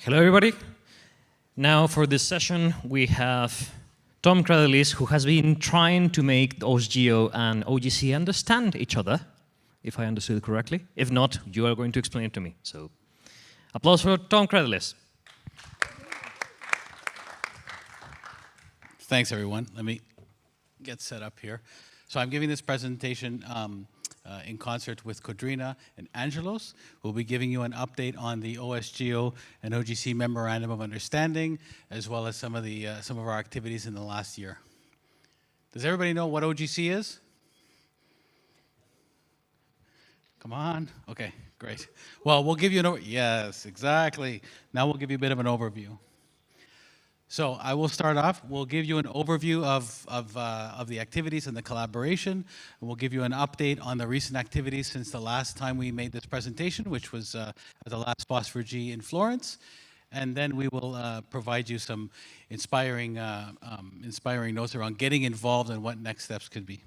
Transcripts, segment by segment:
Hello, everybody. Now, for this session, we have Tom Credelis, who has been trying to make OSGeo and OGC understand each other, if I understood it correctly. If not, you are going to explain it to me. So, applause for Tom Credelis. Thanks, everyone. Let me get set up here. So I'm giving this presentation in concert with Kodrina and Angelos, who will be giving you an update on the OSGeo and OGC Memorandum of Understanding, as well as some of our activities in the last year. Does everybody know what OGC is? Come on. Okay, great. Well, we'll give you an overview. Yes, exactly. Now we'll give you a bit of an overview. So I will start off. We'll give you an overview of the activities and the collaboration. And we'll give you an update on the recent activities since the last time we made this presentation, which was at the last FOSS4G in Florence. And then we will provide you some inspiring notes around getting involved and what next steps could be.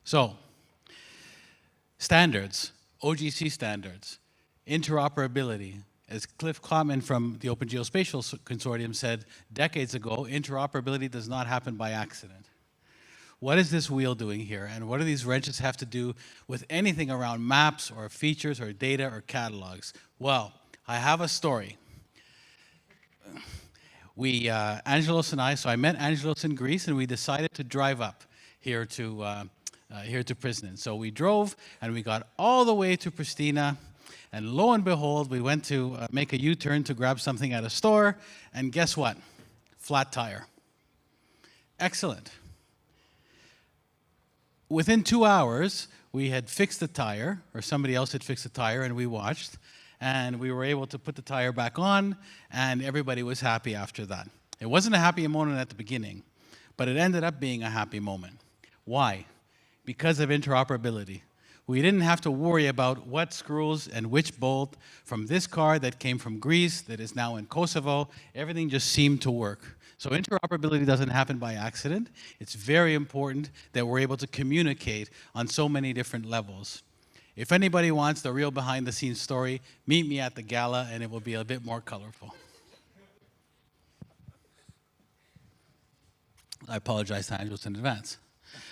So, standards, OGC standards, interoperability. As Cliff Klotman from the Open Geospatial Consortium said decades ago, interoperability does not happen by accident. What is this wheel doing here? And what do these wrenches have to do with anything around maps or features or data or catalogs? Well, I have a story. Angelos and I met Angelos in Greece, and we decided to drive up here to Prizren. So we drove, and we got all the way to Pristina. And lo and behold, we went to make a U-turn to grab something at a store, and guess what? Flat tire. Excellent. Within 2 hours, we had fixed the tire, or somebody else had fixed the tire, and we watched, and we were able to put the tire back on, and everybody was happy after that. It wasn't a happy moment at the beginning, but it ended up being a happy moment. Why? Because of interoperability. We didn't have to worry about what screws and which bolt from this car that came from Greece that is now in Kosovo. Everything just seemed to work. So interoperability doesn't happen by accident. It's very important that we're able to communicate on so many different levels. If anybody wants the real behind-the-scenes story, meet me at the gala and it will be a bit more colorful. I apologize to Angelos in advance.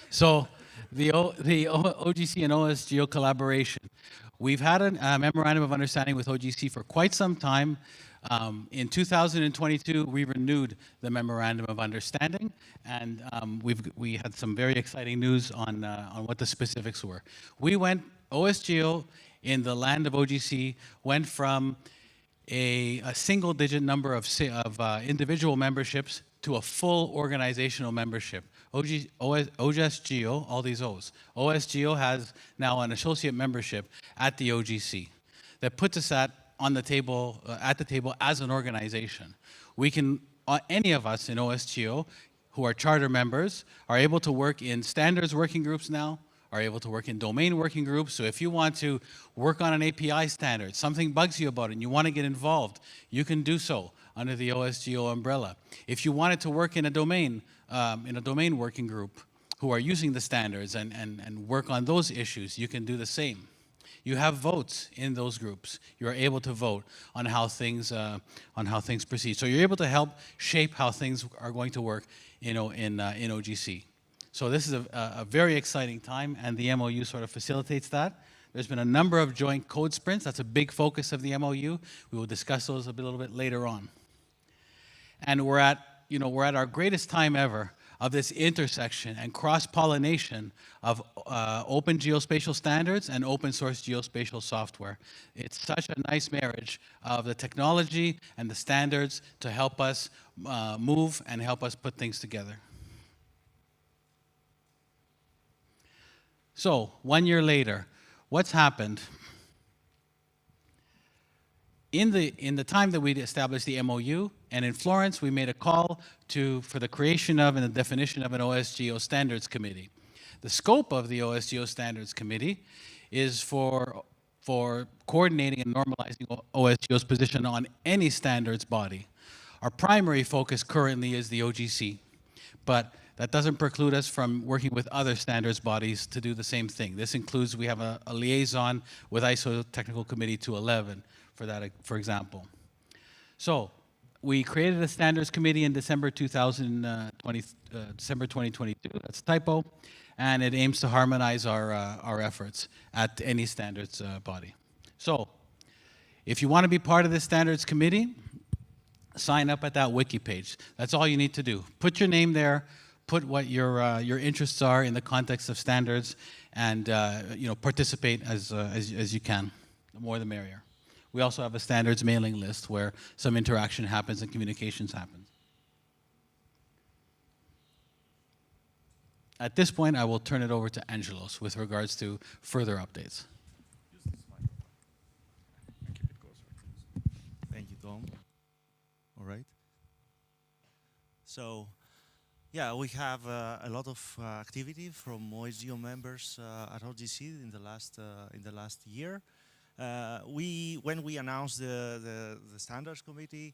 So, the OGC and OSGeo collaboration. We've had a memorandum of understanding with OGC for quite some time. In 2022, we renewed the memorandum of understanding, and we had some very exciting news on what the specifics were. OSGeo in the land of OGC went from a single-digit number of individual memberships to a full organizational membership. OSGeo, all these O's. OSGeo has now an associate membership at the OGC that puts us at the table as an organization. We can, any of us in OSGeo who are charter members are able to work in standards working groups now, are able to work in domain working groups. So if you want to work on an API standard, something bugs you about it and you want to get involved, you can do so under the OSGeo umbrella. If you wanted to work in a domain working group who are using the standards and work on those issues, you can do the same. You have votes in those groups. You are able to vote on how things proceed. So you're able to help shape how things are going to work, in OGC. So this is a very exciting time, and the MOU sort of facilitates that. There's been a number of joint code sprints. That's a big focus of the MOU. We will discuss those a little bit later on. And we're at our greatest time ever of this intersection and cross-pollination of open geospatial standards and open source geospatial software. It's such a nice marriage of the technology and the standards to help us move and help us put things together. So, 1 year later, what's happened? In the time that we established the MOU, and in Florence, we made a call for the creation of and the definition of an OSGeo Standards Committee. The scope of the OSGeo Standards Committee is for coordinating and normalizing OSGeo's position on any standards body. Our primary focus currently is the OGC. But that doesn't preclude us from working with other standards bodies to do the same thing. This includes, we have a liaison with ISO Technical Committee 211 for that, for example. So we created a standards committee in December 2022, that's a typo, and it aims to harmonize our efforts at any standards body. So if you want to be part of the standards committee, sign up at that wiki page. That's all you need to do. Put your name there, put what your interests are in the context of standards, and participate as you can. The more the merrier. We also have a standards mailing list where some interaction happens and communications happen. At this point, I will turn it over to Angelos with regards to further updates. Thank you, Tom. All right. So, yeah, we have a lot of activity from OSGeo members at OGC in the last year. When we announced the standards committee,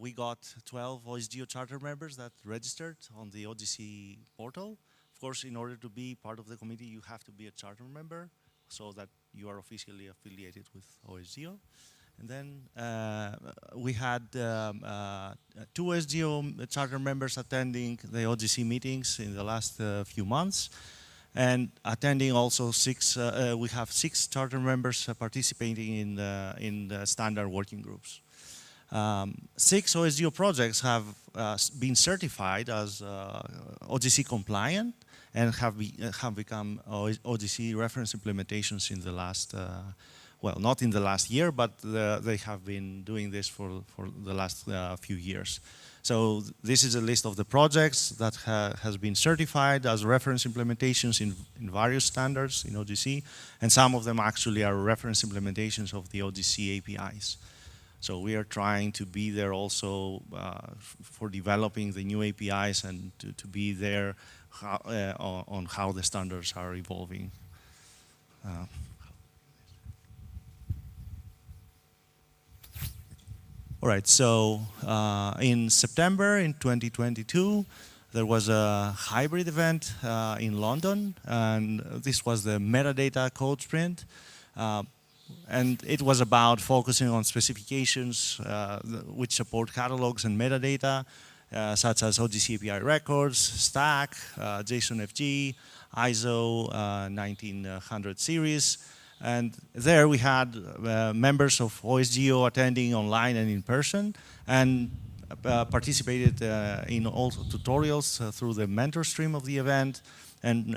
we got 12 OSGeo charter members that registered on the OGC portal. Of course, in order to be part of the committee, you have to be a charter member so that you are officially affiliated with OSGeo. And then we had 2 OSGeo charter members attending the OGC meetings in the last few months. And attending also we have 6 charter members participating in the standard working groups. 6 OSGeo projects have been certified as OGC compliant and have become OGC reference implementations in the last, well, not in the last year, but they have been doing this for the last few years. So this is a list of the projects that has been certified as reference implementations in various standards in OGC, and some of them actually are reference implementations of the OGC APIs. So we are trying to be there also for developing the new APIs and to be there on how the standards are evolving. All right, so in September in 2022, there was a hybrid event in London, and this was the metadata code sprint. And it was about focusing on specifications which support catalogs and metadata, such as OGC API records, stack, JSON-FG, ISO 1900 series. And there we had members of OSGeo attending online and in person, and participated in all tutorials through the mentor stream of the event, and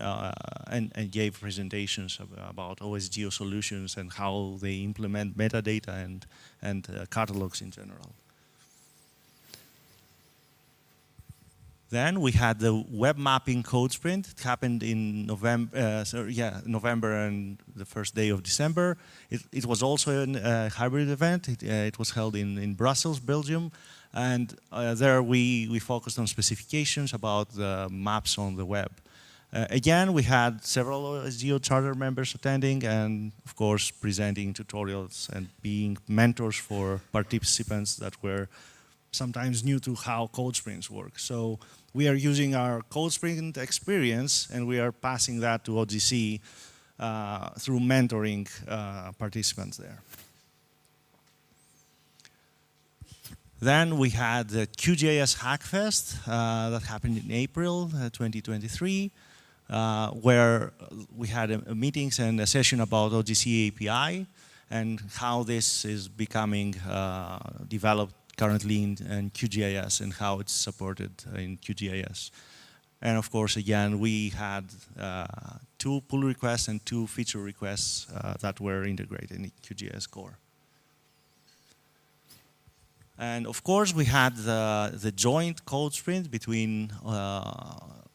gave presentations about OSGeo solutions and how they implement metadata and catalogs in general. Then we had the web mapping code sprint. It happened in November and the first day of December. It was also a hybrid event. It was held in Brussels, Belgium. And there we focused on specifications about the maps on the web. Again, we had several OSGeo charter members attending and, of course, presenting tutorials and being mentors for participants that were sometimes new to how code sprints work. So we are using our code sprint experience and we are passing that to OGC through mentoring participants there. Then we had the QGIS Hackfest that happened in April 2023, where we had meetings and a session about OGC API and how this is becoming developed currently in QGIS and how it's supported in QGIS. And of course, again, we had 2 pull requests and 2 feature requests that were integrated in QGIS core. And of course, we had the joint code sprint between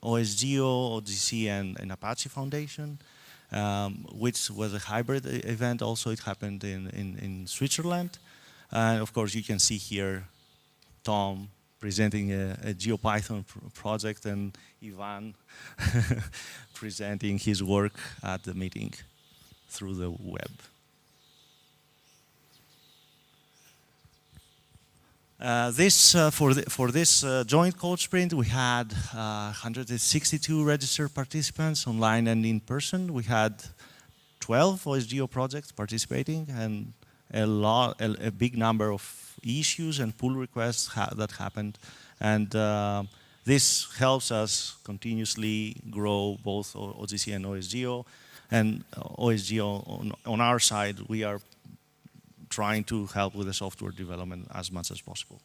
OSGeo, OGC, and Apache Foundation, which was a hybrid event also. It happened in Switzerland. And of course, you can see here Tom presenting a GeoPython project and Ivan presenting his work at the meeting through the web. For this joint code sprint, we had 162 registered participants online and in person. We had 12 OSGeo projects participating and a big number of issues and pull requests that happened. And this helps us continuously grow both OGC and OSGeo. And OSGeo, on our side, we are trying to help with the software development as much as possible.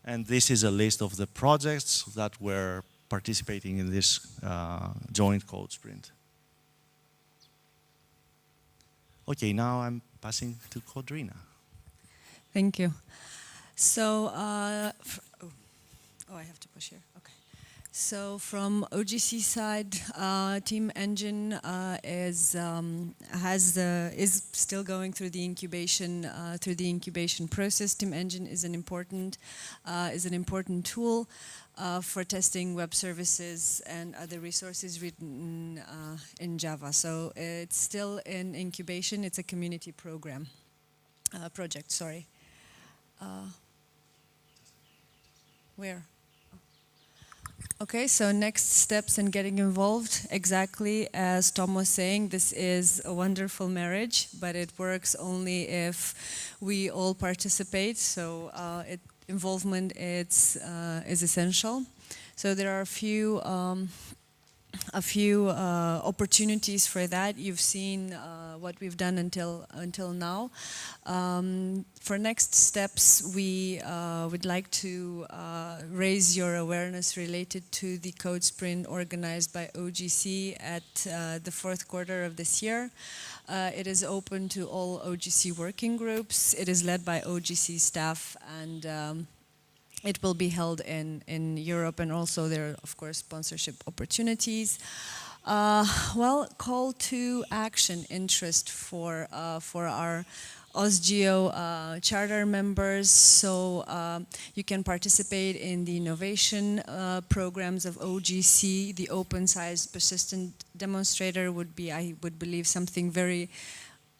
And this is a list of the projects that were participating in this joint code sprint. Okay, now I'm passing to Kodrina. Thank you. So, I have to push here. Okay. So from OGC side, Team Engine is still going through the incubation process. Team Engine is an important tool for testing web services and other resources written in Java. So it's still in incubation. It's a community project. Sorry. Where? Okay, so next steps in getting involved, exactly as Tom was saying, this is a wonderful marriage, but it works only if we all participate, so involvement is essential. So there are a few opportunities for that. You've seen what we've done until now. For next steps, we would like to raise your awareness related to the code sprint organized by OGC at the fourth quarter of this year. It is open to all OGC working groups. It is led by OGC staff, and it will be held in Europe, and also there are, of course, sponsorship opportunities. Call to action interest for our OSGeo charter members. So you can participate in the innovation programs of OGC. The open size persistent demonstrator would be, I would believe, something very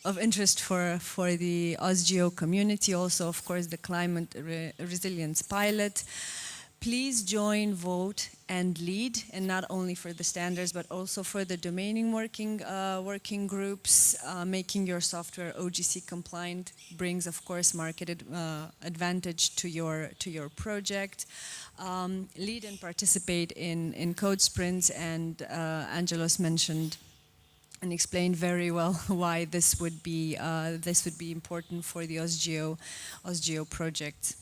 of interest for the OSGeo community. Also, of course, the climate resilience pilot. Please join, vote, and lead, and not only for the standards, but also for the domaining working groups. Making your software OGC compliant brings, of course, market advantage to your project. Lead and participate in code sprints, and Angelos mentioned and explained very well why this would be important for the OSGeo project.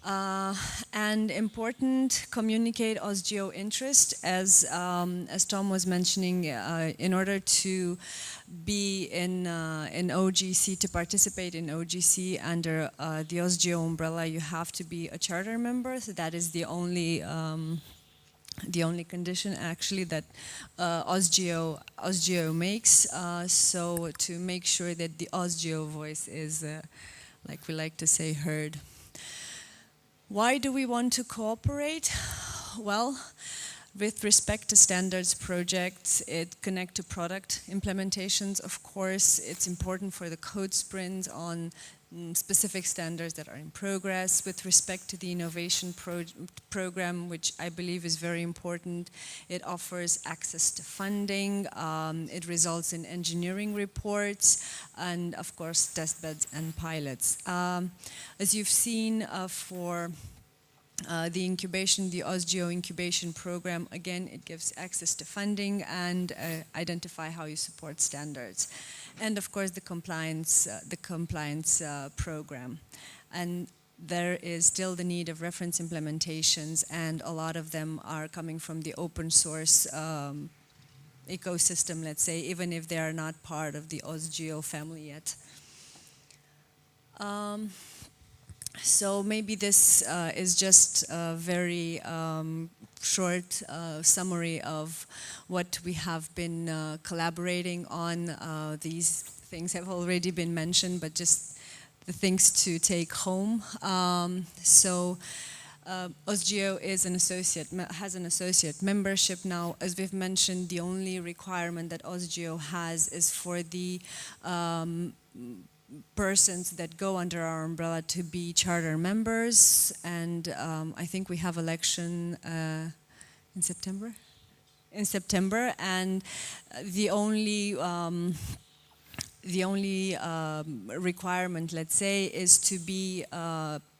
And important, communicate OSGeo interest, as Tom was mentioning. In order to be in OGC, to participate in OGC under the OSGeo umbrella, you have to be a charter member. So that is the only condition actually that OSGeo makes. So to make sure that the OSGeo voice is, like we like to say, heard. Why do we want to cooperate? Well, with respect to standards projects, it connects to product implementations. Of course, it's important for the code sprints on specific standards that are in progress. With respect to the innovation program, which I believe is very important, it offers access to funding, it results in engineering reports, and of course testbeds and pilots. As you've seen for the OSGeo incubation program, again, it gives access to funding and identify how you support standards. And of course the compliance program. And there is still the need of reference implementations, and a lot of them are coming from the open source ecosystem, let's say, even if they are not part of the OSGeo family yet. So maybe this is just a very short summary of what we have been collaborating on. These things have already been mentioned, but just the things to take home. OSGeo is has an associate membership now. As we've mentioned, the only requirement that OSGeo has is for the persons that go under our umbrella to be charter members, and I think we have election in September. In September, and the only requirement, let's say, is to be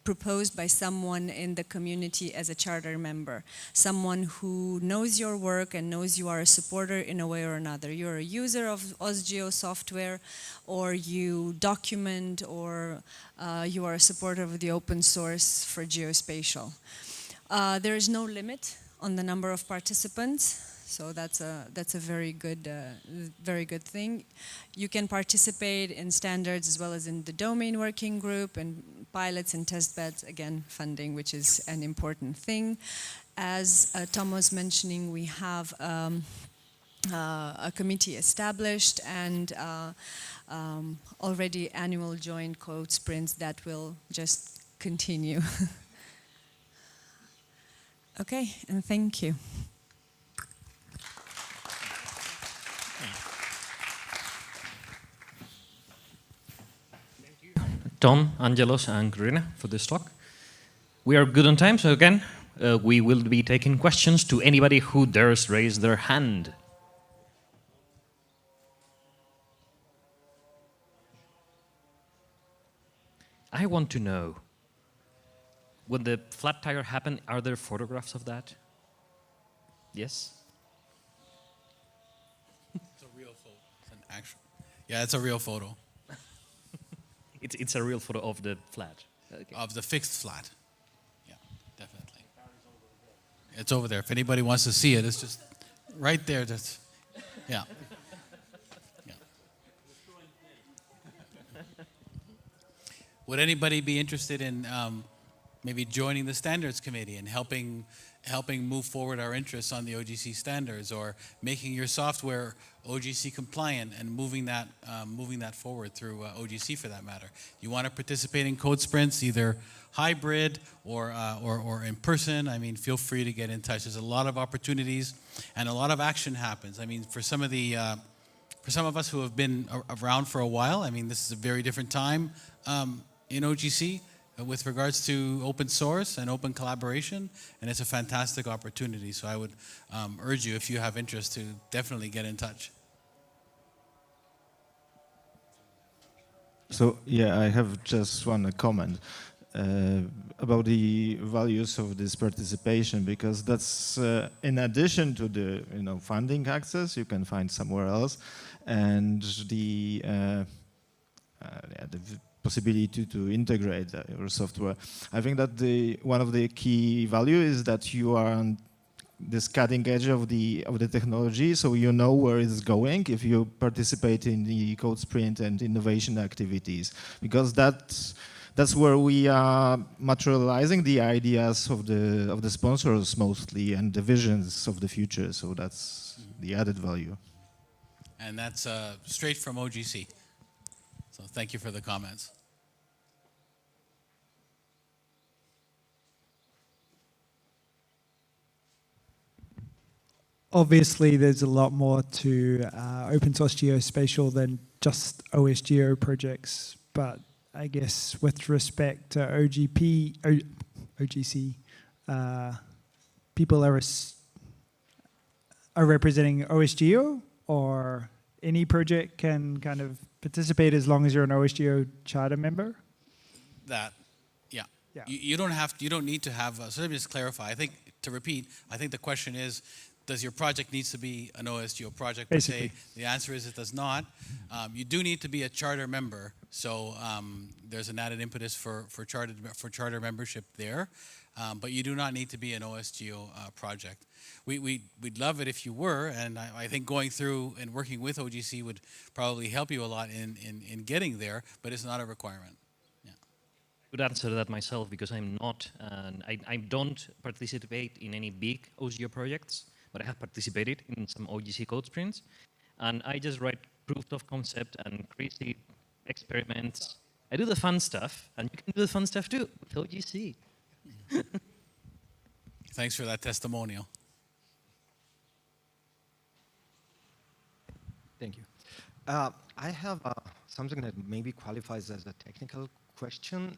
proposed by someone in the community as a charter member, someone who knows your work and knows you are a supporter in a way or another. You're a user of OSGeo software, or you document, or you are a supporter of the open source for geospatial. There is no limit on the number of participants. So that's a very good thing. You can participate in standards as well as in the domain working group and pilots and test beds. Again, funding, which is an important thing. As Tom was mentioning, we have a committee established and already annual joint code sprints that will just continue. Okay, and thank you. Tom, Angelos, and Karina for this talk. We are good on time, so again, we will be taking questions to anybody who dares raise their hand. I want to know, when the flat tire happened, are there photographs of that? Yes? It's a real photo. It's an actual. Yeah, it's a real photo. It's a real photo of the flat. Okay. Of the fixed flat. Yeah, definitely. It's over there. If anybody wants to see it, it's just right there. That's, yeah. Yeah. Would anybody be interested in maybe joining the standards committee and helping move forward our interests on the OGC standards, or making your software OGC compliant and moving that forward through OGC for that matter? You want to participate in code sprints, either hybrid or in person? I mean, feel free to get in touch. There's a lot of opportunities and a lot of action happens. I mean, for some of us who have been around for a while, I mean, this is a very different time in OGC. With regards to open source and open collaboration, and it's a fantastic opportunity. So I would urge you, if you have interest, to definitely get in touch. So yeah, I have just one comment about the values of this participation, because that's in addition to the funding access you can find somewhere else, and the possibility to integrate your software. I think that one of the key values is that you are on this cutting edge of the technology, so you know where it's going if you participate in the code sprint and innovation activities, because that's where we are materializing the ideas of the sponsors mostly, and the visions of the future. So that's the added value. And that's straight from OGC. So thank you for the comments. Obviously, there's a lot more to open source geospatial than just OSGeo projects, but I guess with respect to OGC, people are representing OSGeo, or any project can kind of participate as long as you're an OSGeo charter member? Yeah. You don't need to have, so let me just clarify. I think, to repeat, I think the question is, does your project needs to be an OSGeo project per se? The answer is it does not. You do need to be a charter member, so there's an added impetus for charter membership there, but you do not need to be an OSGeo project. We'd love it if you were, and I think going through and working with OGC would probably help you a lot in getting there, but it's not a requirement. Yeah. I could answer that myself, because I'm not, I don't participate in any big OSGeo projects, but I have participated in some OGC code sprints, and I just write proof of concept and crazy experiments. I do the fun stuff, and you can do the fun stuff too with OGC. Thanks for that testimonial. Thank you. I have something that maybe qualifies as a technical question.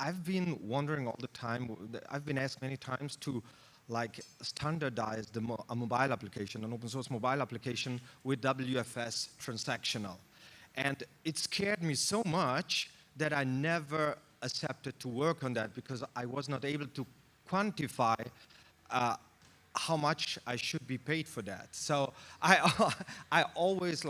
I've been wondering all the time, I've been asked many times to like standardize a mobile application, an open source mobile application with WFS transactional. And it scared me so much that I never accepted to work on that because I was not able to quantify how much I should be paid for that. So I always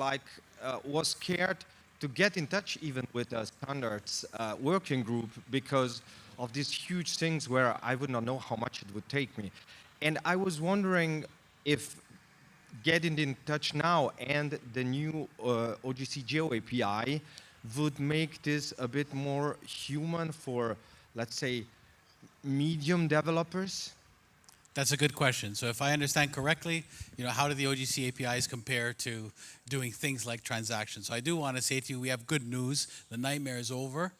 was scared to get in touch even with a standards working group because of these huge things where I would not know how much it would take me. And I was wondering if getting in touch now and the new OGC-Geo API would make this a bit more human for, let's say, medium developers? That's a good question. So if I understand correctly, how do the OGC APIs compare to doing things like transactions? So I do want to say to you, we have good news. The nightmare is over.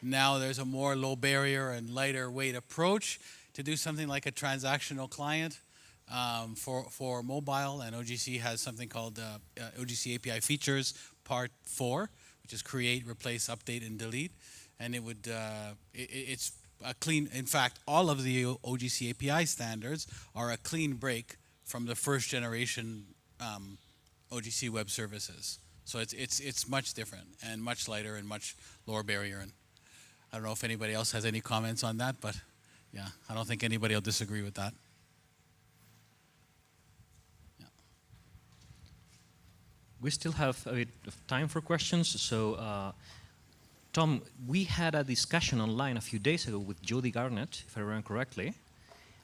Now there's a more low barrier and lighter weight approach to do something like a transactional client for mobile, and OGC has something called OGC API Features Part 4, which is create, replace, update, and delete. And it would it's a clean. In fact, all of the OGC API standards are a clean break from the first generation OGC web services. So it's much different and much lighter and much lower barrier. And I don't know if anybody else has any comments on that, but yeah, I don't think anybody will disagree with that. Yeah. We still have a bit of time for questions. So, Tom, we had a discussion online a few days ago with Jody Garnett, if I remember correctly,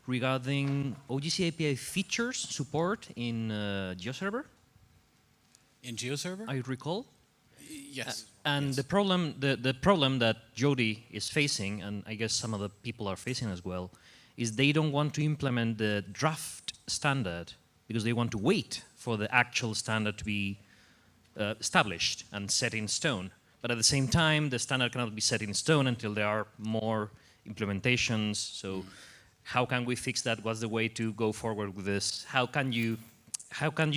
regarding OGC API features support in GeoServer. In GeoServer? I recall. Yes. And yes. the problem that Jody is facing, and I guess some other people are facing as well, is they don't want to implement the draft standard because they want to wait for the actual standard to be established and set in stone. But at the same time, the standard cannot be set in stone until there are more implementations. So how can we fix that? What's the way to go forward with this? How can you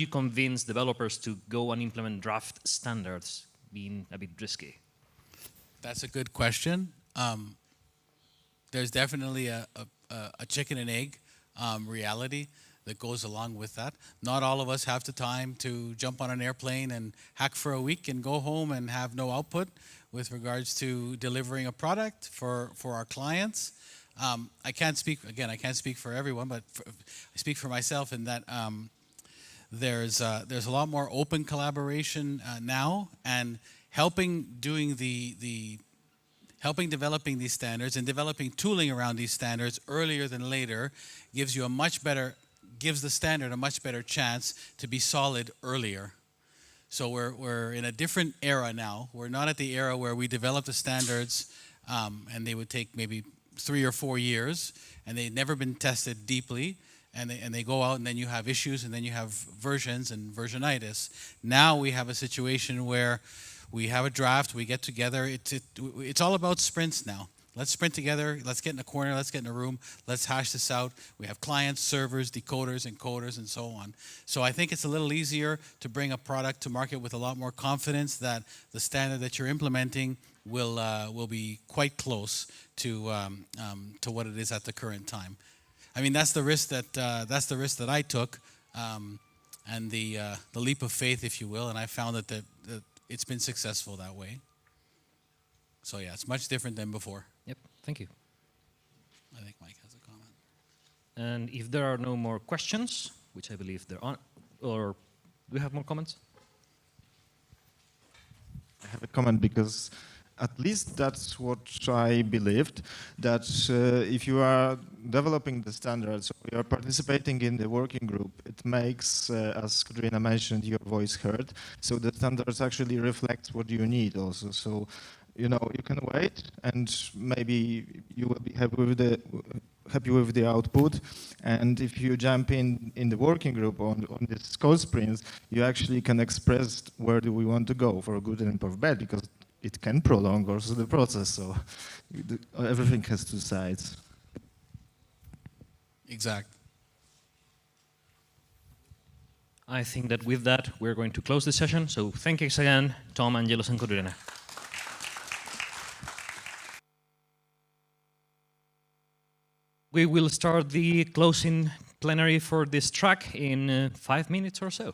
convince developers to go and implement draft standards, being a bit risky? That's a good question. There's definitely a chicken and egg reality that goes along with that. Not all of us have the time to jump on an airplane and hack for a week and go home and have no output with regards to delivering a product for our clients. I can't speak for everyone, but I speak for myself in that there's a lot more open collaboration now, and helping developing these standards and developing tooling around these standards earlier than later gives the standard a much better chance to be solid earlier. So we're in a different era now. We're not at the era where we develop the standards and they would take maybe 3 or 4 years and they've never been tested deeply, and they go out and then you have issues and then you have versions and versionitis. Now we have a situation where we have a draft, we get together, it's all about sprints now. Let's sprint together, let's get in a corner, let's get in a room, let's hash this out. We have clients, servers, decoders, encoders, and so on. So I think it's a little easier to bring a product to market with a lot more confidence that the standard that you're implementing will be quite close to what it is at the current time. I mean, that's the risk that I took, and the leap of faith, if you will, and I found that it's been successful that way. So yeah, it's much different than before. Yep, thank you. I think Mike has a comment. And if there are no more questions, which I believe there aren't, or do we have more comments? I have a comment because at least that's what I believed, that if you are developing the standards, or you are participating in the working group, it makes, as Katrina mentioned, your voice heard. So the standards actually reflect what you need also. So, you can wait and maybe you will be happy with the output. And if you jump in the working group on this code sprints, you actually can express where do we want to go, for good and for bad, because it can prolong also the process. So everything has two sides. Exact. I think that with that, we're going to close the session. So thank you again, Tom, Angelos, and Corina. We will start the closing plenary for this track in 5 minutes or so.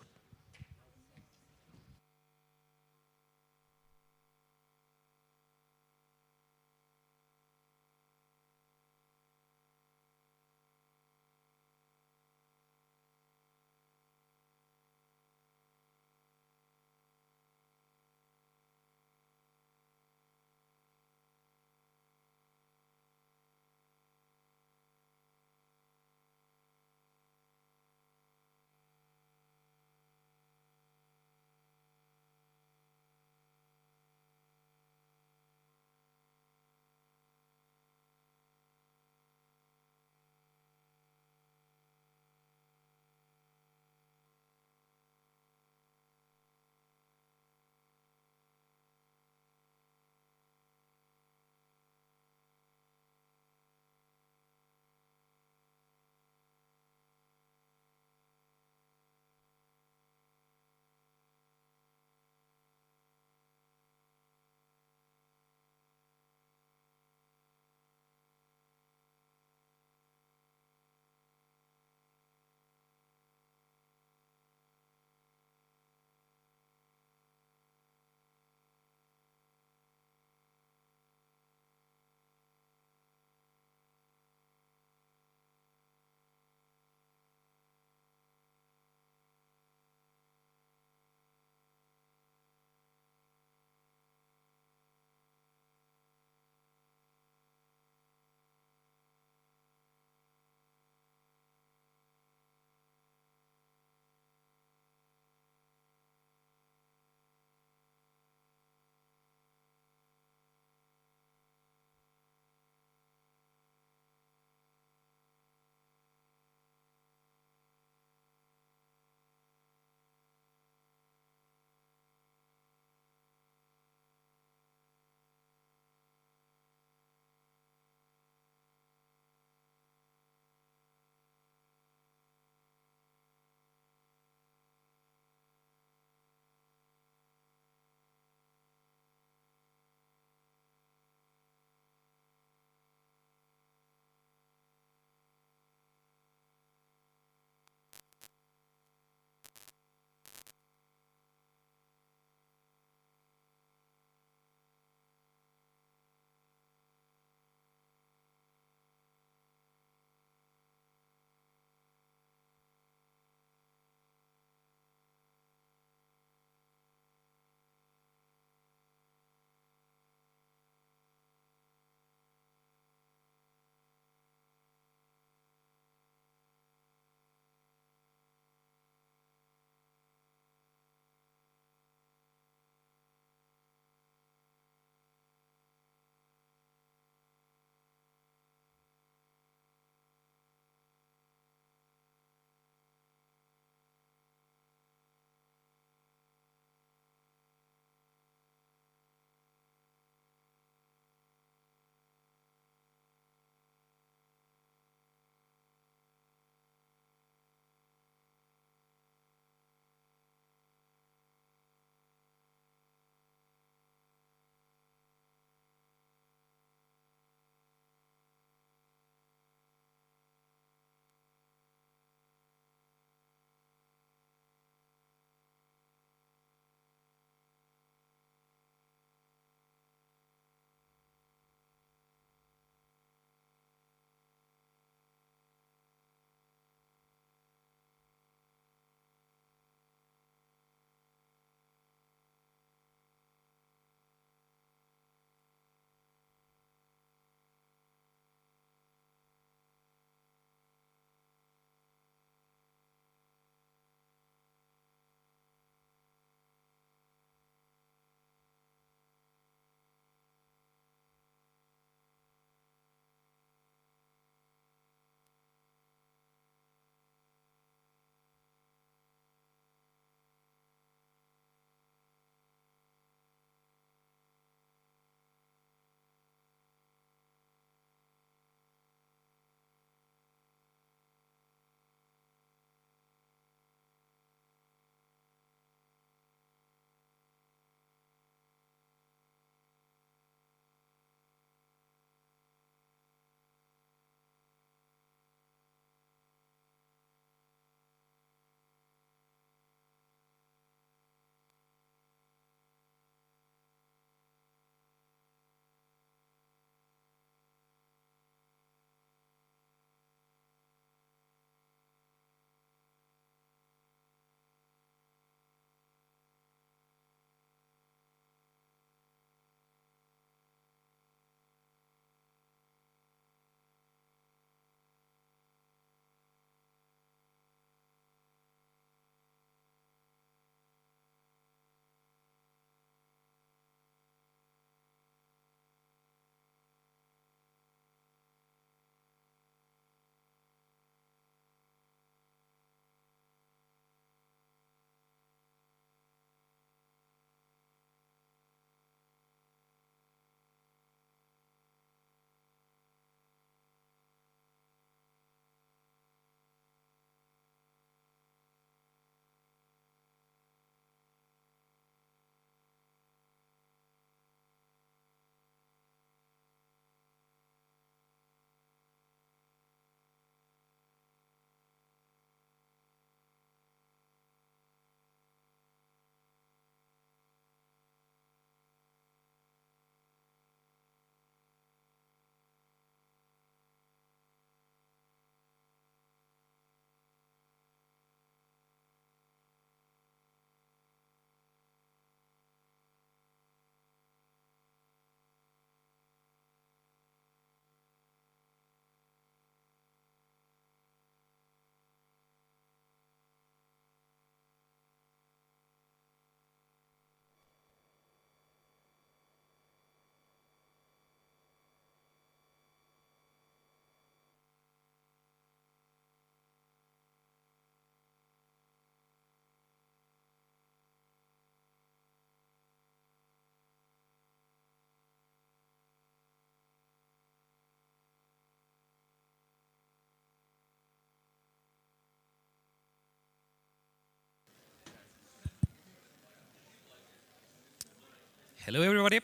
Hello, everybody.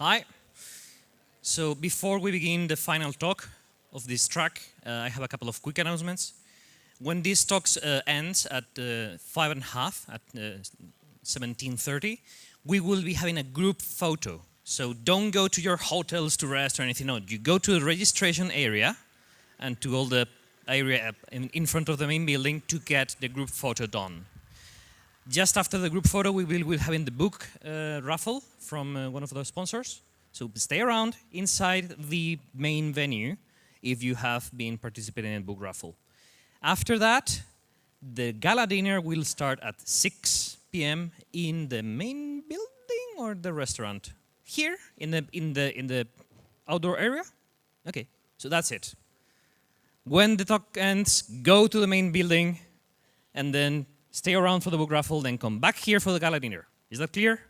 Hi. So before we begin the final talk of this track, I have a couple of quick announcements. When this talk ends at 5:30, at 17:30, we will be having a group photo. So don't go to your hotels to rest or anything. No, you go to the registration area and to all the area in front of the main building to get the group photo done. Just after the group photo, we will be having the book raffle from one of the sponsors. So stay around inside the main venue if you have been participating in the book raffle. After that, the gala dinner will start at 6 p.m. in the main building or the restaurant? Here in the outdoor area? Okay, so that's it. When the talk ends, go to the main building and then stay around for the book raffle, then come back here for the gala dinner. Is that clear?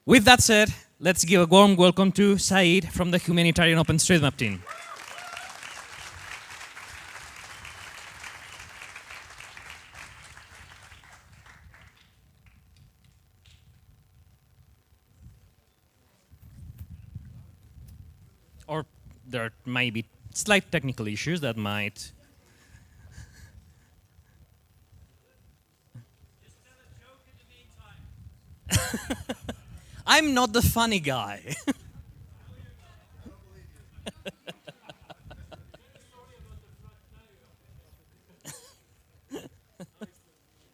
With that said, let's give a warm welcome to Said from the Humanitarian OpenStreetMap team. Or there might be slight technical issues that might... Just tell a joke in the meantime. I'm not the funny guy.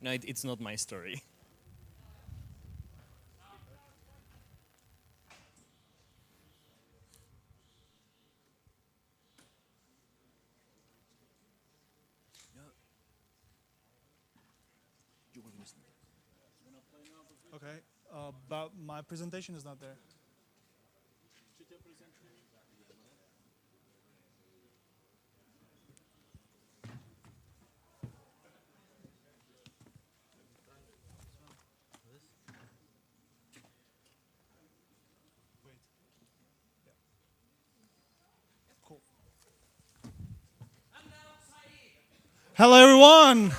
No, it's not my story. Okay, but my presentation is not there. Wait. Yeah. Cool. Hello, everyone.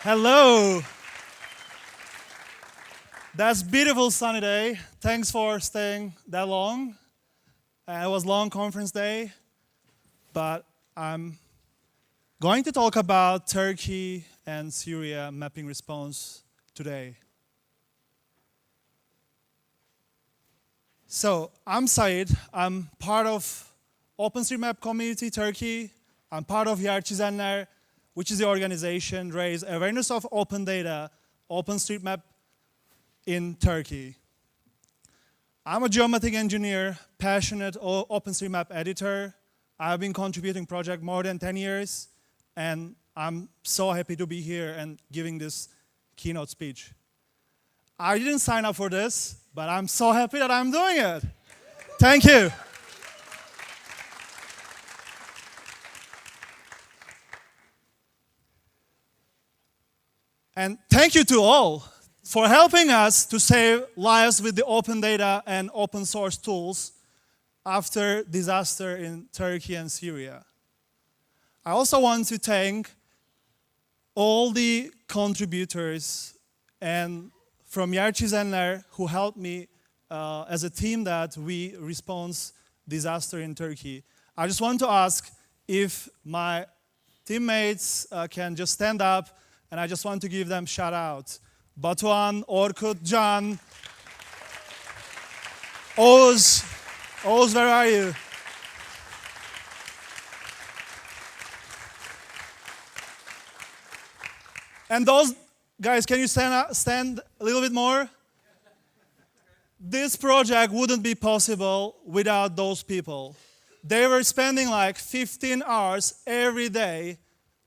Hello. That's beautiful sunny day. Thanks for staying that long. It was long conference day, but I'm going to talk about Turkey and Syria mapping response today. So I'm Said. I'm part of OpenStreetMap community Turkey. I'm part of Yer Çizenler, which is the organization raise awareness of open data, OpenStreetMap in Turkey. I'm a geomatic engineer, passionate OpenStreetMap editor. I've been contributing project more than 10 years, and I'm so happy to be here and giving this keynote speech. I didn't sign up for this, but I'm so happy that I'm doing it. Thank you. And thank you to all for helping us to save lives with the open data and open source tools after disaster in Turkey and Syria. I also want to thank all the contributors and from Yer Çizenler who helped me as a team that we respond disaster in Turkey. I just want to ask if my teammates can just stand up, and I just want to give them shout out. Batuhan, Orkut, Can, Oğuz, where are you? And those guys, can you stand a little bit more? This project wouldn't be possible without those people. They were spending like 15 hours every day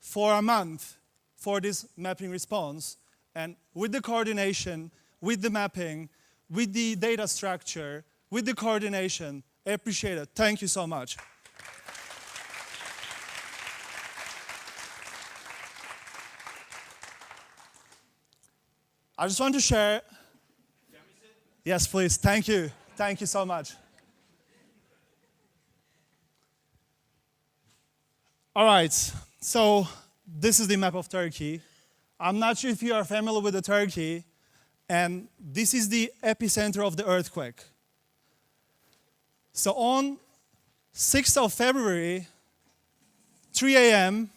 for a month for this mapping response. And with the coordination, with the mapping, with the data structure, with the coordination, I appreciate it. Thank you so much. I just want to share. Yes, please. Thank you. Thank you so much. All right. So this is the map of Turkey. I'm not sure if you are familiar with the Turkey, and this is the epicenter of the earthquake. So on 6th of February, 3 a.m.,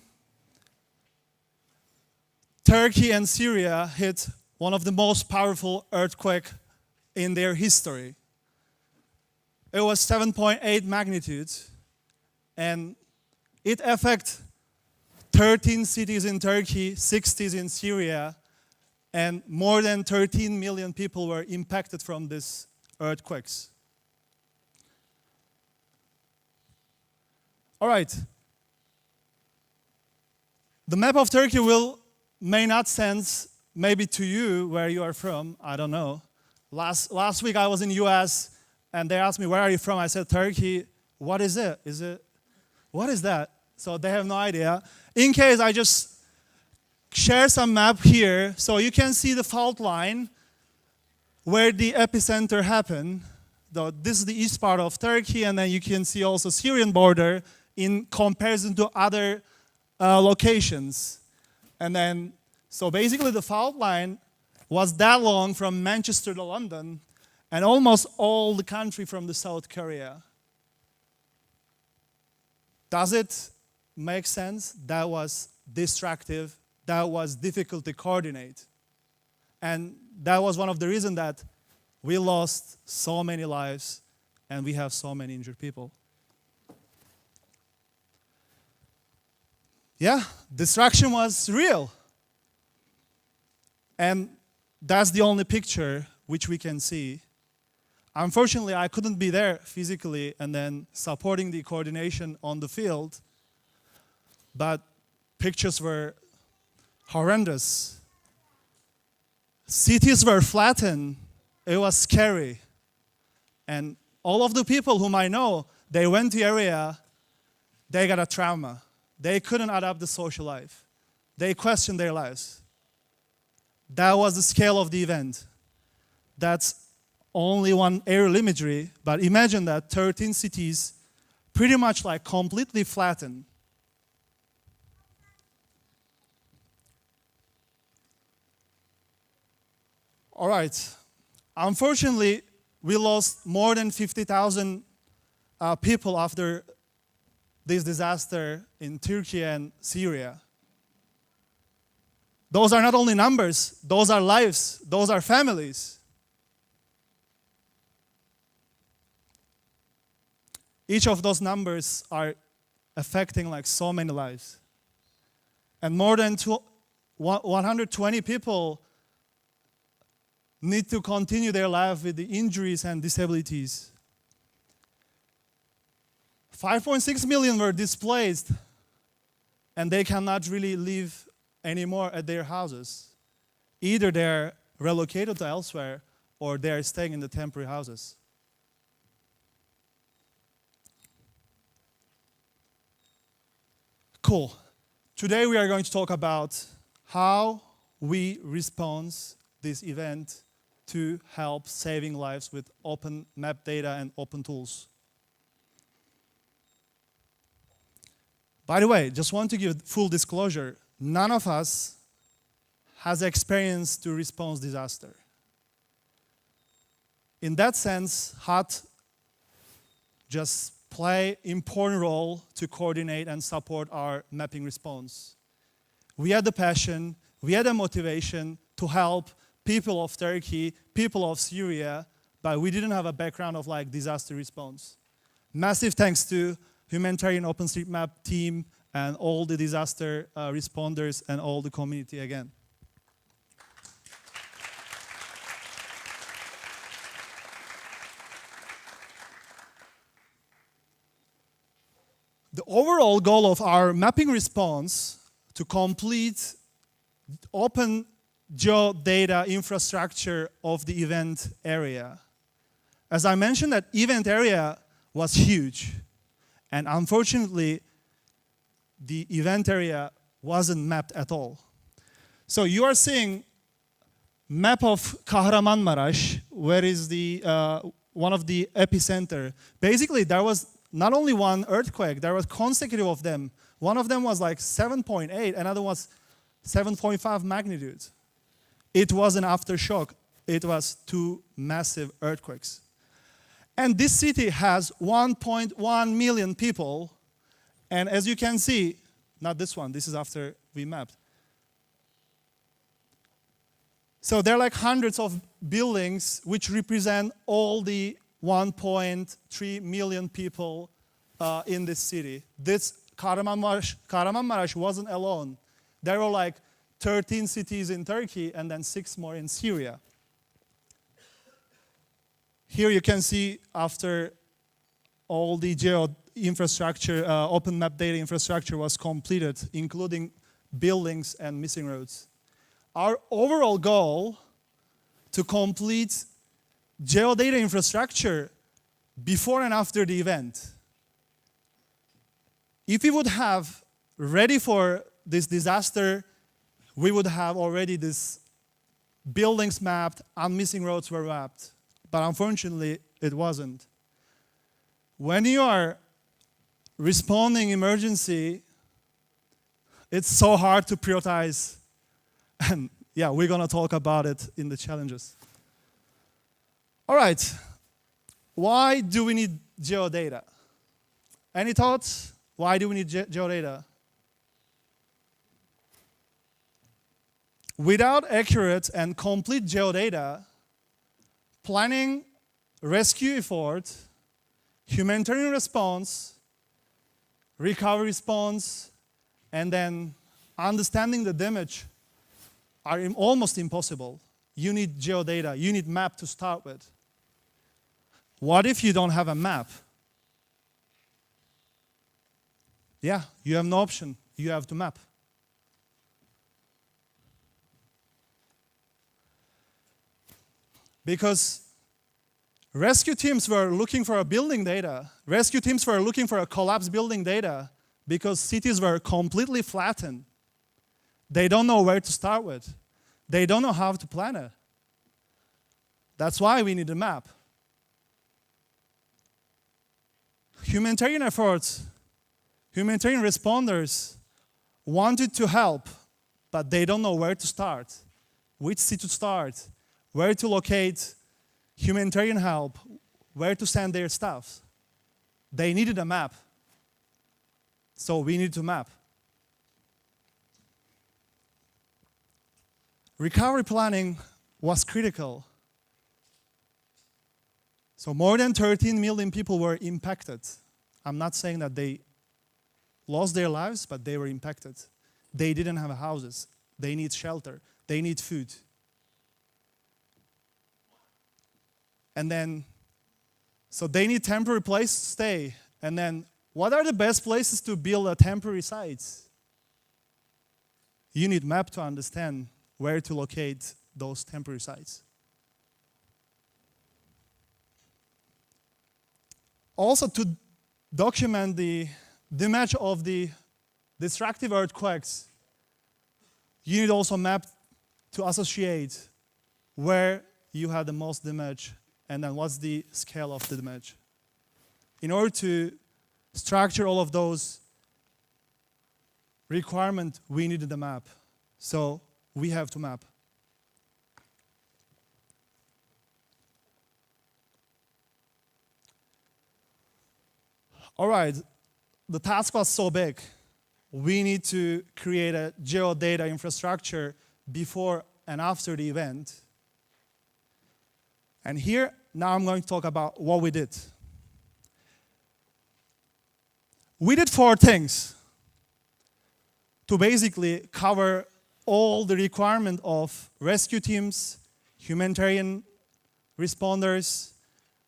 Turkey and Syria hit one of the most powerful earthquakes in their history. It was 7.8 magnitude, and it affected 13 cities in Turkey, 6 cities in Syria, and more than 13 million people were impacted from these earthquakes. All right. The map of Turkey may not sense maybe to you where you are from, I don't know. Last week I was in the US and they asked me, where are you from? I said, Turkey. What is it? What is that? So they have no idea. In case, I just share some map here so you can see the fault line where the epicenter happened. This is the east part of Turkey, and then you can see also Syrian border in comparison to other locations. And then, so basically the fault line was that long from Manchester to London, and almost all the country from the South Korea. Does it make sense? That was destructive. That was difficult to coordinate. And that was one of the reasons that we lost so many lives and we have so many injured people. Yeah, destruction was real. And that's the only picture which we can see. Unfortunately, I couldn't be there physically and then supporting the coordination on the field, but pictures were horrendous. Cities were flattened. It was scary. And all of the people whom I know, they went to the area, they got a trauma. They couldn't adapt the social life. They questioned their lives. That was the scale of the event. That's only one aerial imagery, but imagine that 13 cities pretty much like completely flattened. All right. Unfortunately, we lost more than 50,000 people after this disaster in Turkey and Syria. Those are not only numbers, those are lives, those are families. Each of those numbers are affecting like so many lives. And more than 120 people need to continue their life with the injuries and disabilities. 5.6 million were displaced, and they cannot really live anymore at their houses. Either they're relocated to elsewhere, or they're staying in the temporary houses. Cool. Today we are going to talk about how we respond this event to help saving lives with open map data and open tools. By the way, just want to give full disclosure, none of us has experience to response disaster. In that sense, HUT just play important role to coordinate and support our mapping response. We had the passion, we had the motivation to help people of Turkey, people of Syria, but we didn't have a background of like disaster response. Massive thanks to humanitarian OpenStreetMap team and all the disaster responders and all the community again. The overall goal of our mapping response to complete open geodata infrastructure of the event area. As I mentioned, that event area was huge. And unfortunately, the event area wasn't mapped at all. So you are seeing map of Kahramanmaraş, where is the one of the epicenter. Basically, there was not only one earthquake, there was consecutive of them. One of them was like 7.8, another was 7.5 magnitude. It was an aftershock. It was 2 massive earthquakes. And this city has 1.1 million people. And as you can see, not this one, this is after we mapped. So there are like hundreds of buildings which represent all the 1.3 million people in this city. This Kahramanmaraş wasn't alone. There were like 13 cities in Turkey and then 6 more in Syria. Here you can see after all the geo infrastructure, open map data infrastructure was completed, including buildings and missing roads. Our overall goal to complete geodata infrastructure before and after the event. If we would have ready for this disaster, we would have already these buildings mapped and missing roads were mapped. But unfortunately, it wasn't. When you are responding emergency, it's so hard to prioritize. And yeah, we're going to talk about it in the challenges. All right. Why do we need geodata? Any thoughts? Why do we need geodata? Without accurate and complete geodata, planning, rescue effort, humanitarian response, recovery response, and then understanding the damage are almost impossible. You need geodata, you need map to start with. What if you don't have a map? Yeah, you have no option. You have to map. Because rescue teams were looking for a building data. Rescue teams were looking for a collapsed building data because cities were completely flattened. They don't know where to start with. They don't know how to plan it. That's why we need a map. Humanitarian efforts, humanitarian responders wanted to help, but they don't know where to start, which city to start, where to locate humanitarian help, where to send their staff. They needed a map. So we need to map. Recovery planning was critical. So more than 13 million people were impacted. I'm not saying that they lost their lives, but they were impacted. They didn't have houses. They need shelter. They need food. And then, so they need temporary place to stay. And then, what are the best places to build a temporary sites? You need map to understand where to locate those temporary sites. Also, to document the damage of the destructive earthquakes, you need also map to associate where you have the most damage and then what's the scale of the damage. In order to structure all of those requirements, we needed a map. So we have to map. All right, the task was so big. We need to create a geodata infrastructure before and after the event. And here, now I'm going to talk about what we did. We did 4 things to basically cover all the requirement of rescue teams, humanitarian responders,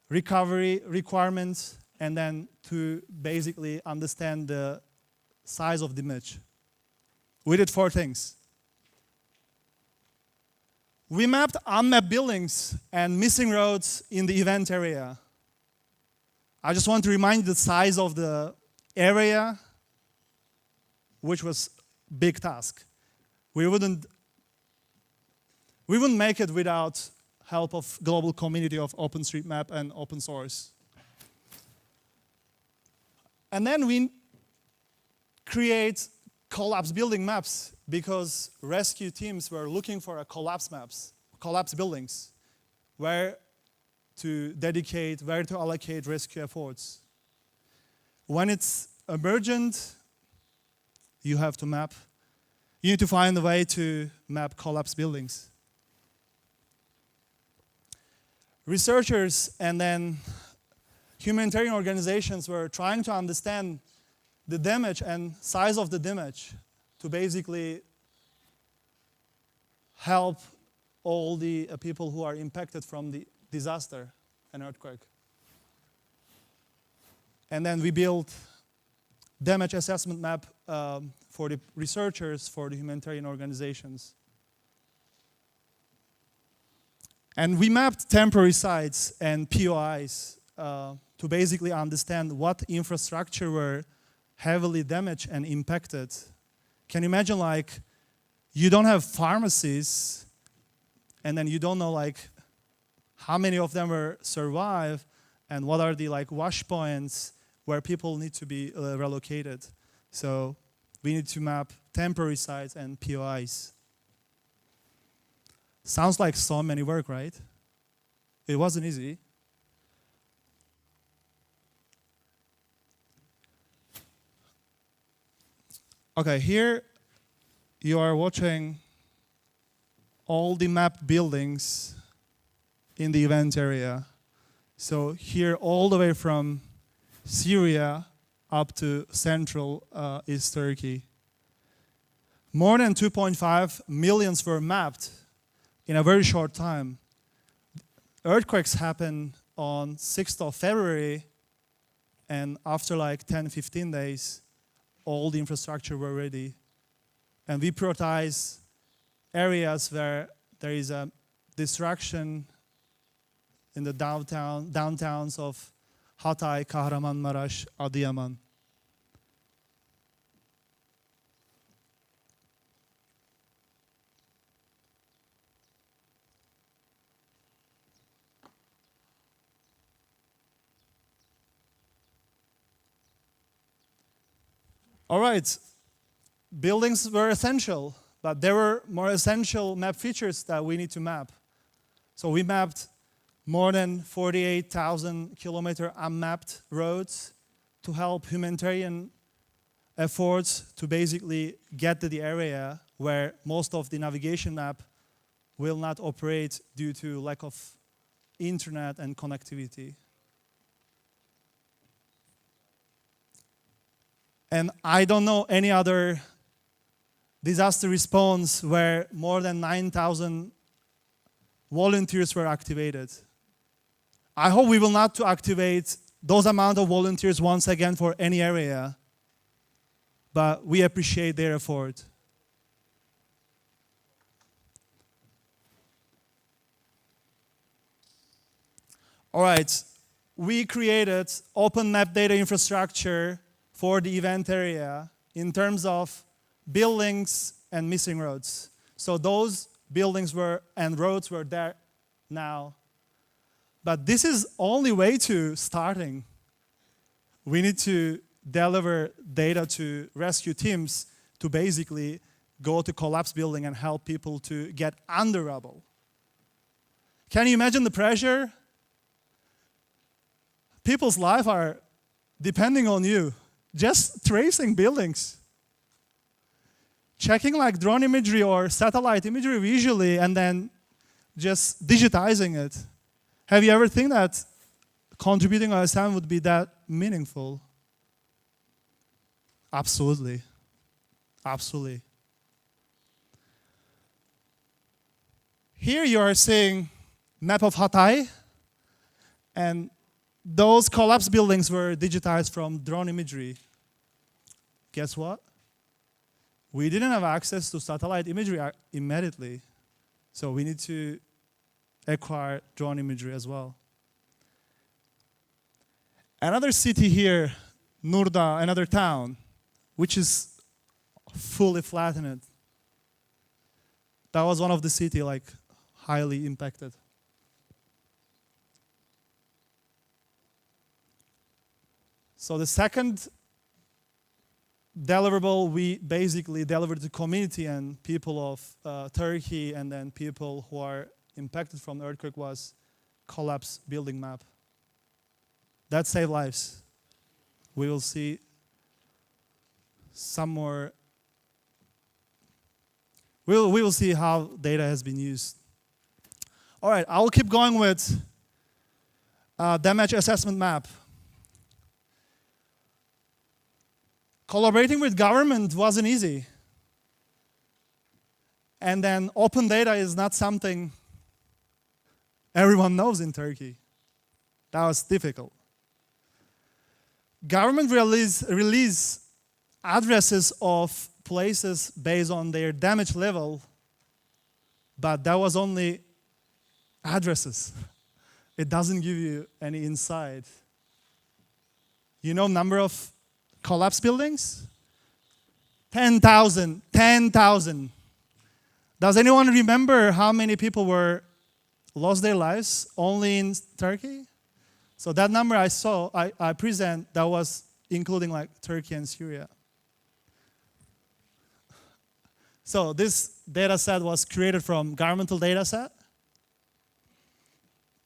recovery requirements, and then to basically understand the size of the damage. We did 4 things. We mapped unmapped buildings and missing roads in the event area. I just want to remind you the size of the area, which was a big task. We wouldn't make it without help of global community of OpenStreetMap and open source. And then we create collapsed building maps because rescue teams were looking for a collapsed buildings, where to dedicate, where to allocate rescue efforts. When it's emergent, you have to map. You need to find a way to map collapsed buildings. Researchers and then humanitarian organizations were trying to understand the damage and size of the damage to basically help all the people who are impacted from the disaster and earthquake. And then we built damage assessment map for the researchers, for the humanitarian organizations. And we mapped temporary sites and POIs to basically understand what infrastructure were heavily damaged and impacted. Can you imagine, like, you don't have pharmacies, and then you don't know, like, how many of them will survive, and what are the, like, wash points where people need to be relocated. So we need to map temporary sites and POIs. Sounds like so many work, right? It wasn't easy. Okay, here you are watching all the mapped buildings in the event area. So here all the way from Syria up to central East Turkey. More than 2.5 million were mapped in a very short time. Earthquakes happened on 6th of February, and after like 10, 15 days, all the infrastructure were ready. And we prioritize areas where there is a destruction in the downtowns of Hatay, Kahramanmaraş, Adıyaman. All right, buildings were essential, but there were more essential map features that we need to map. So we mapped more than 48,000 kilometer unmapped roads to help humanitarian efforts to basically get to the area where most of the navigation map will not operate due to lack of internet and connectivity. And I don't know any other disaster response where more than 9,000 volunteers were activated. I hope we will not to activate those amount of volunteers once again for any area, but we appreciate their effort. All right, we created open map data infrastructure for the event area in terms of buildings and missing roads. So those buildings and roads were there now. But this is only way to starting. We need to deliver data to rescue teams to basically go to collapsed building and help people to get under rubble. Can you imagine the pressure? People's lives are depending on you. Just tracing buildings. Checking like drone imagery or satellite imagery visually and then just digitizing it. Have you ever think that contributing OSM would be that meaningful? Absolutely. Absolutely. Here you are seeing map of Hatay, and those collapsed buildings were digitized from drone imagery. Guess what? We didn't have access to satellite imagery immediately, so we need to acquire drone imagery as well. Another city here, Nurda, another town, which is fully flattened. That was one of the city like highly impacted. So the second deliverable we basically delivered to community and people of Turkey, and then people who are impacted from the earthquake, was collapse building map. That saved lives. We will see some more. We will see how data has been used. All right, I will keep going with damage assessment map. Collaborating with government wasn't easy. And then open data is not something everyone knows in Turkey. That was difficult. Government release addresses of places based on their damage level, but that was only addresses. It doesn't give you any insight. You know number of collapsed buildings? 10,000. 10,000. Does anyone remember how many people lost their lives only in Turkey? So that number I present, that was including like Turkey and Syria. So this data set was created from governmental data set.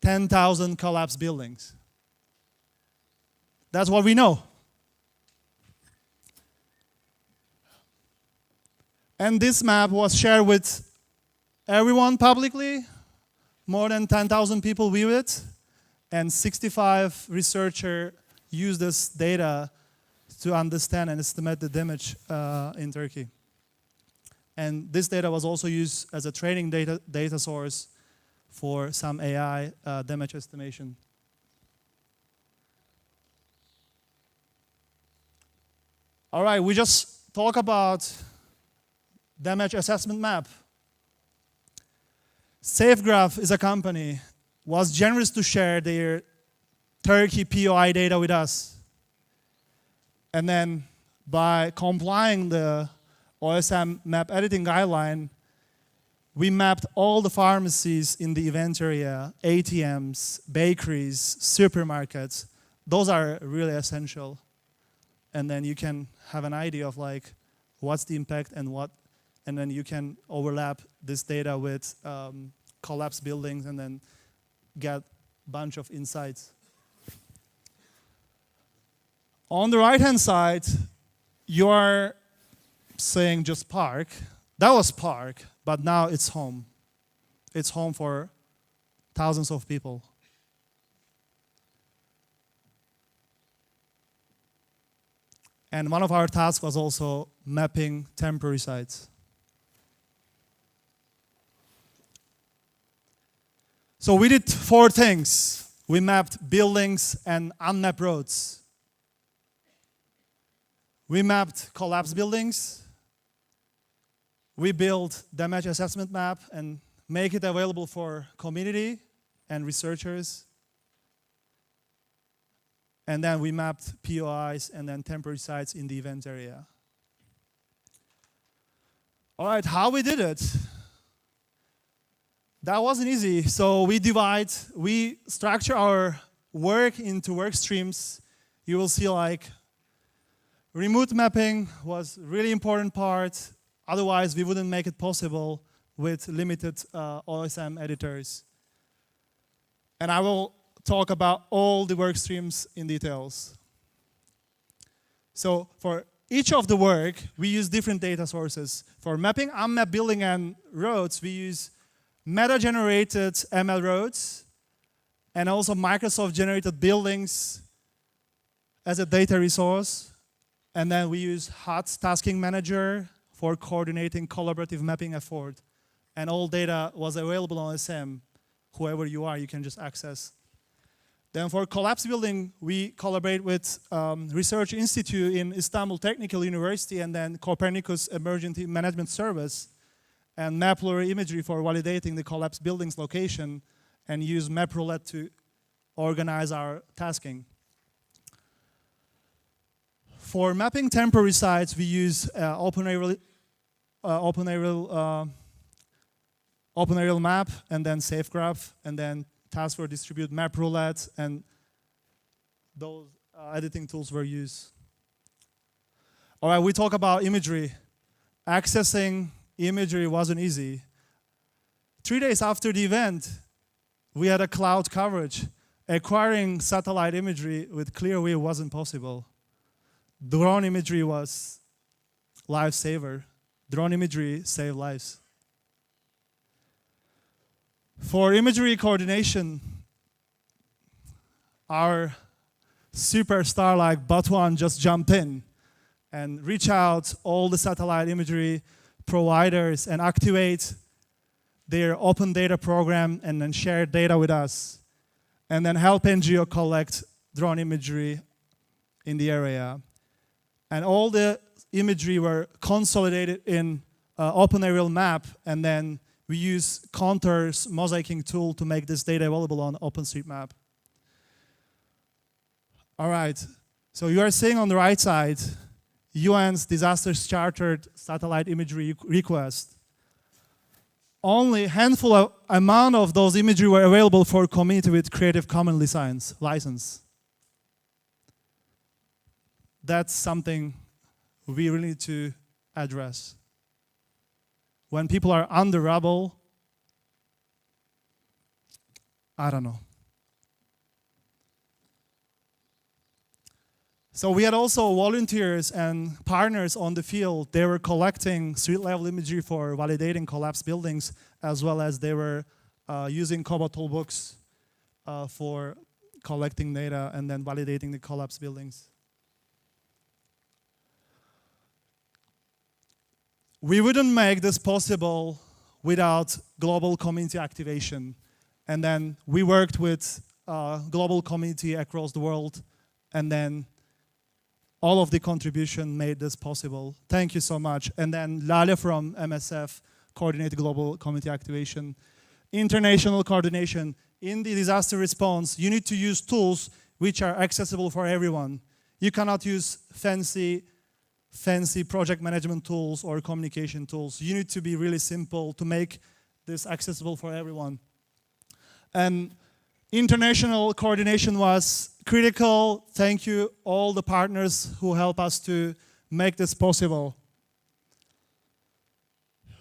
10,000 collapsed buildings. That's what we know. And this map was shared with everyone publicly. More than 10,000 people view it. And 65 researchers used this data to understand and estimate the damage in Turkey. And this data was also used as a training data source for some AI damage estimation. All right, we just talked about damage assessment map. SafeGraph is a company, was generous to share their Turkey POI data with us. And then by complying the OSM map editing guideline, we mapped all the pharmacies in the event area, ATMs, bakeries, supermarkets. Those are really essential. And then you can have an idea of like what's the impact and then you can overlap this data with collapsed buildings and then get a bunch of insights. On the right-hand side, you are saying just park. That was park, but now it's home. It's home for thousands of people. And one of our tasks was also mapping temporary sites. So we did 4 things. We mapped buildings and unmapped roads. We mapped collapsed buildings. We built damage assessment map and make it available for community and researchers. And then we mapped POIs and then temporary sites in the event area. All right, how we did it? That wasn't easy. So we structure our work into work streams. You will see like remote mapping was really important part. Otherwise, we wouldn't make it possible with limited OSM editors. And I will talk about all the work streams in details. So for each of the work, we use different data sources. For mapping unmapped building and roads, we use meta-generated ML roads and also Microsoft-generated buildings as a data resource. And then we use HOTS tasking manager for coordinating collaborative mapping effort. And all data was available on SM. Whoever you are, you can just access. Then for collapse building, we collaborate with Research Institute in Istanbul Technical University and then Copernicus Emergency Management Service and MapLorer imagery for validating the collapsed building's location and use MapRoulette to organize our tasking. For mapping temporary sites, we use OpenAerial map and then SafeGraph and then task for distribute MapRoulette and those editing tools were used. All right, we talk about imagery. Accessing imagery wasn't easy. 3 days after the event, we had a cloud coverage. Acquiring satellite imagery with Clearview wasn't possible. Drone imagery was lifesaver. Drone imagery saved lives. For imagery coordination, our superstar like Batuan just jumped in and reach out all the satellite imagery providers and activate their open data program and then share data with us. And then help NGO collect drone imagery in the area. And all the imagery were consolidated in open aerial map, and then we use contours mosaicing tool to make this data available on OpenStreetMap. All right, so you are seeing on the right side, UN's Disasters Chartered satellite imagery request. Only a handful of amount of those imagery were available for community with Creative Commons license. That's something we really need to address. When people are under rubble, I don't know. So we had also volunteers and partners on the field. They were collecting street-level imagery for validating collapsed buildings, as well as they were using Cobalt toolbooks for collecting data and then validating the collapsed buildings. We wouldn't make this possible without global community activation. And then we worked with global community across the world, and then all of the contribution made this possible. Thank you so much. And then Lale from MSF coordinated global community activation. International coordination. In the disaster response, you need to use tools which are accessible for everyone. You cannot use fancy project management tools or communication tools. You need to be really simple to make this accessible for everyone. And international coordination was critical. Thank you, all the partners who help us to make this possible.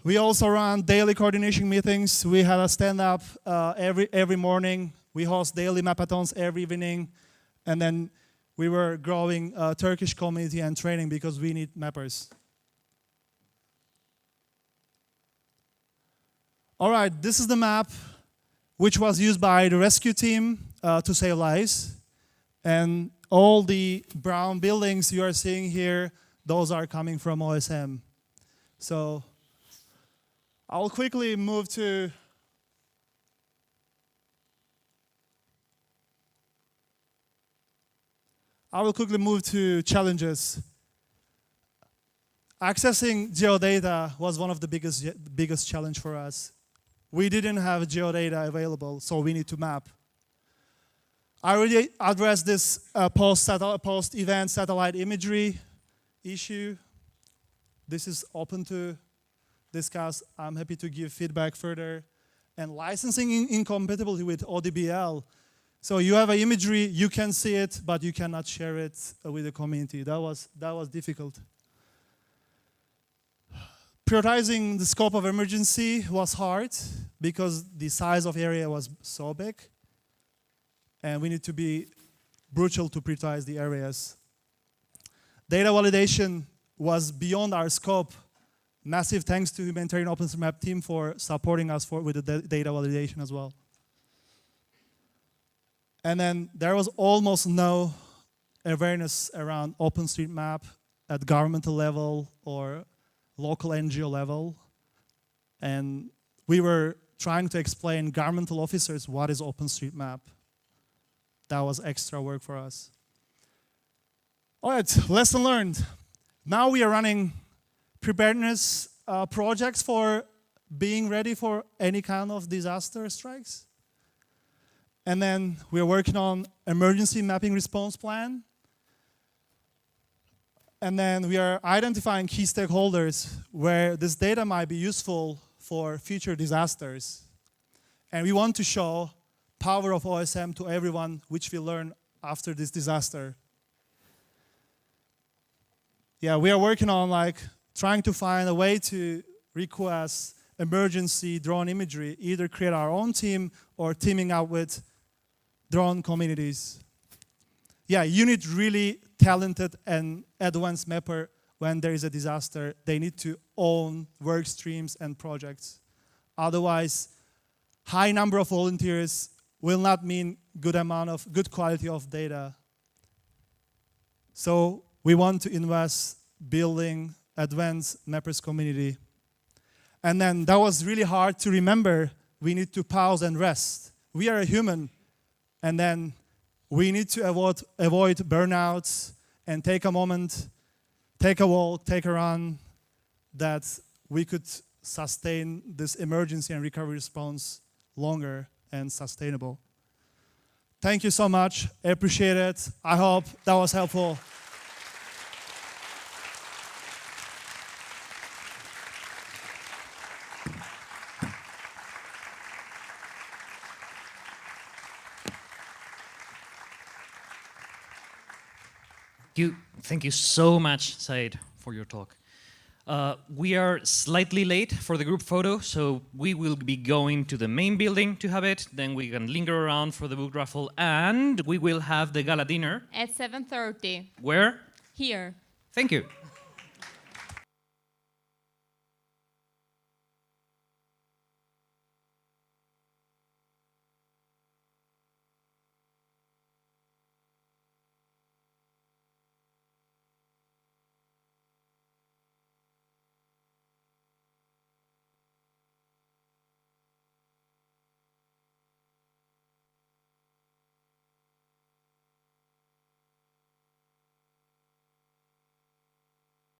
We also run daily coordination meetings. We had a stand-up every morning. We host daily mapathons every evening. And then we were growing Turkish community and training because we need mappers. All right, this is the map which was used by the rescue team to save lives. And all the brown buildings you are seeing here, those are coming from OSM. So I'll quickly move to challenges. Accessing geodata was one of the biggest challenge for us. We didn't have geodata available, so we need to map. I already addressed this post-event satellite imagery issue. This is open to discuss. I'm happy to give feedback further. And licensing incompatibility with ODBL. So you have an imagery, you can see it, but you cannot share it with the community. That was difficult. Prioritizing the scope of emergency was hard because the size of area was so big. And we need to be brutal to prioritize the areas. Data validation was beyond our scope. Massive thanks to humanitarian OpenStreetMap team for supporting us with the data validation as well. And then there was almost no awareness around OpenStreetMap at governmental level or local NGO level. And we were trying to explain governmental officers what is OpenStreetMap. That was extra work for us. All right, lesson learned. Now we are running preparedness projects for being ready for any kind of disaster strikes. And then we're working on emergency mapping response plan. And then we are identifying key stakeholders where this data might be useful for future disasters. And we want to show power of OSM to everyone, which we learn after this disaster. yeah, we are working on like trying to find a way to request emergency drone imagery, either create our own team or teaming up with drone communities. Yeah, you need really talented and advanced mapper when there is a disaster. They need to own work streams and projects. Otherwise, high number of volunteers will not mean good quality of data. So we want to invest building advanced mappers community. And then that was really hard to remember. We need to pause and rest. We are a human, and then we need to avoid burnouts and take a moment, take a walk, take a run, that we could sustain this emergency and recovery response longer and sustainable. Thank you so much. I appreciate it. I hope that was helpful. Thank you so much, Said, for your talk. We are slightly late for the group photo, so we will be going to the main building to have it. Then we can linger around for the book raffle, and we will have the gala dinner. At 7:30. Where? Here. Thank you.